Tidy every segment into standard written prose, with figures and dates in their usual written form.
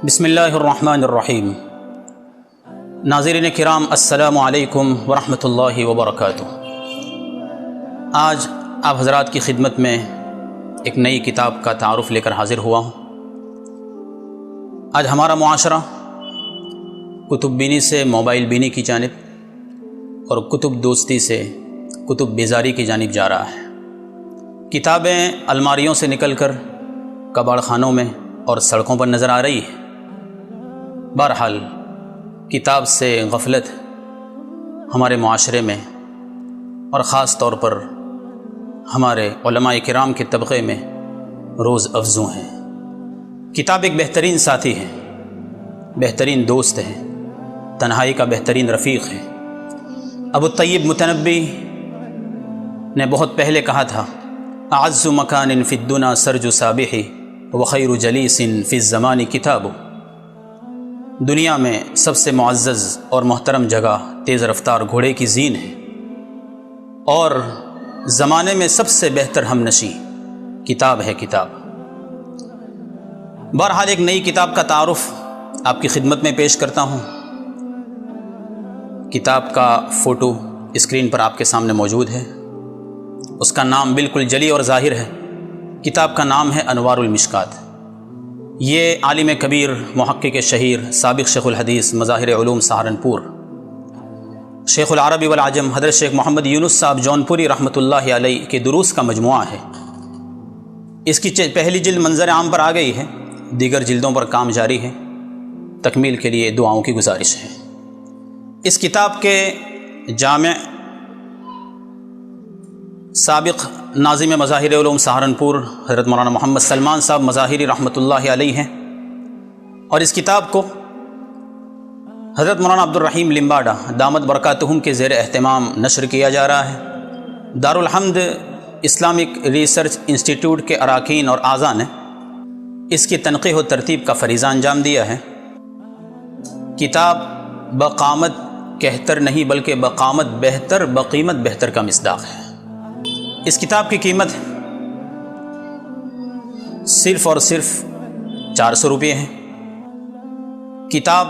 بسم اللہ الرحمن الرحیم۔ ناظرین کرام السلام علیکم ورحمۃ اللہ وبرکاتہ۔ آج آپ حضرات کی خدمت میں ایک نئی کتاب کا تعارف لے کر حاضر ہوا ہوں۔ آج ہمارا معاشرہ کتب بینی سے موبائل بینی کی جانب اور کتب دوستی سے کتب بیزاری کی جانب جا رہا ہے۔ کتابیں الماریوں سے نکل کر کباڑ خانوں میں اور سڑکوں پر نظر آ رہی ہے۔ بہرحال کتاب سے غفلت ہمارے معاشرے میں اور خاص طور پر ہمارے علماء کرام کے طبقے میں روز افزوں ہے۔ کتاب ایک بہترین ساتھی ہے، بہترین دوست ہے، تنہائی کا بہترین رفیق ہے۔ ابو طیب متنبی نے بہت پہلے کہا تھا، اعز مکان فی الدنا سرج صابح وخیر جلیس فی الزمان کتاب۔ دنیا میں سب سے معزز اور محترم جگہ تیز رفتار گھوڑے کی زین ہے، اور زمانے میں سب سے بہتر ہم نشیں کتاب ہے کتاب۔ بہرحال ایک نئی کتاب کا تعارف آپ کی خدمت میں پیش کرتا ہوں۔ کتاب کا فوٹو اسکرین پر آپ کے سامنے موجود ہے۔ اس کا نام بالکل جلی اور ظاہر ہے۔ کتاب کا نام ہے انوار المشکات۔ یہ عالم کبیر، محقق شہیر، سابق شیخ الحدیث، مظاہر علوم سہارنپور، شیخ العربی والعجم حضرت شیخ محمد یونس صاحب جونپوری رحمۃ اللہ علیہ کے دروس کا مجموعہ ہے۔ اس کی پہلی جلد منظر عام پر آ گئی ہے، دیگر جلدوں پر کام جاری ہے۔ تکمیل کے لیے دعاؤں کی گزارش ہے۔ اس کتاب کے جامع سابق ناظم مظاہر علوم سہارنپور حضرت مولانا محمد سلمان صاحب مظاہری رحمۃ اللہ علیہ ہیں، اور اس کتاب کو حضرت مولانا عبدالرحیم لمباڈا دامت برکاتہم کے زیر اہتمام نشر کیا جا رہا ہے۔ دارالحمد اسلامک ریسرچ انسٹیٹیوٹ کے اراکین اور اعضاء نے اس کی تنقیح و ترتیب کا فریضہ انجام دیا ہے۔ کتاب بقامت کہتر نہیں بلکہ بقامت بہتر بقیمت بہتر کا مصداق ہے۔ اس کتاب کی قیمت صرف اور صرف 400 روپے ہے۔ کتاب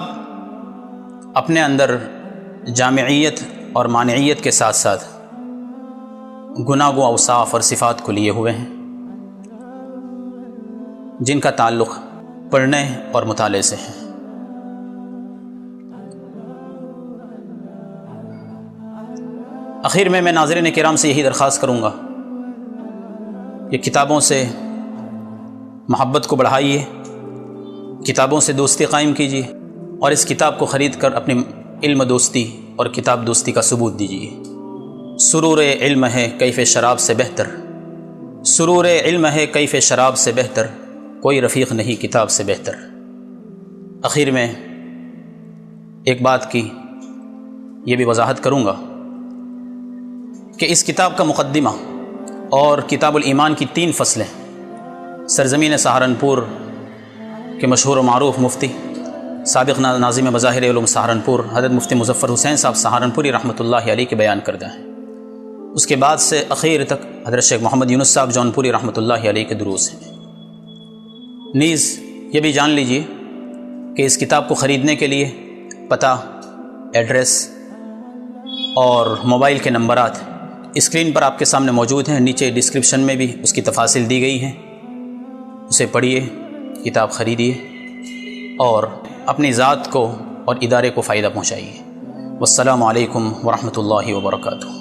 اپنے اندر جامعیت اور مانعیت کے ساتھ ساتھ گناہ گو اوصاف اور صفات کو لیے ہوئے ہیں، جن کا تعلق پڑھنے اور مطالعے سے ہے۔ آخر میں ناظرین کرام سے یہی درخواست کروں گا کہ کتابوں سے محبت کو بڑھائیے، کتابوں سے دوستی قائم کیجیے، اور اس کتاب کو خرید کر اپنی علم دوستی اور کتاب دوستی کا ثبوت دیجیے۔ سرور علم ہے کیف شراب سے بہتر، سرور علم ہے کیف شراب سے بہتر، کوئی رفیق نہیں کتاب سے بہتر۔ آخر میں ایک بات کی یہ بھی وضاحت کروں گا کہ اس کتاب کا مقدمہ اور کتاب الایمان کی 3 فصلیں سرزمین سہارنپور کے مشہور و معروف مفتی، سابق ناظم مظاہر علوم سہارنپور حضرت مفتی مظفر حسین صاحب سہارنپوری رحمۃ اللہ علیہ کے بیان کردہ ہیں۔ اس کے بعد سے اخیر تک حضرت شیخ محمد یونس صاحب جونپوری رحمۃ اللہ علیہ کے دروس ہیں۔ نیز یہ بھی جان لیجئے کہ اس کتاب کو خریدنے کے لیے پتہ، ایڈریس اور موبائل کے نمبرات اسکرین پر آپ کے سامنے موجود ہیں۔ نیچے ڈسکرپشن میں بھی اس کی تفاصیل دی گئی ہیں۔ اسے پڑھیے، کتاب خریدیے اور اپنی ذات کو اور ادارے کو فائدہ پہنچائیے۔ والسلام علیکم ورحمۃ اللہ وبرکاتہ۔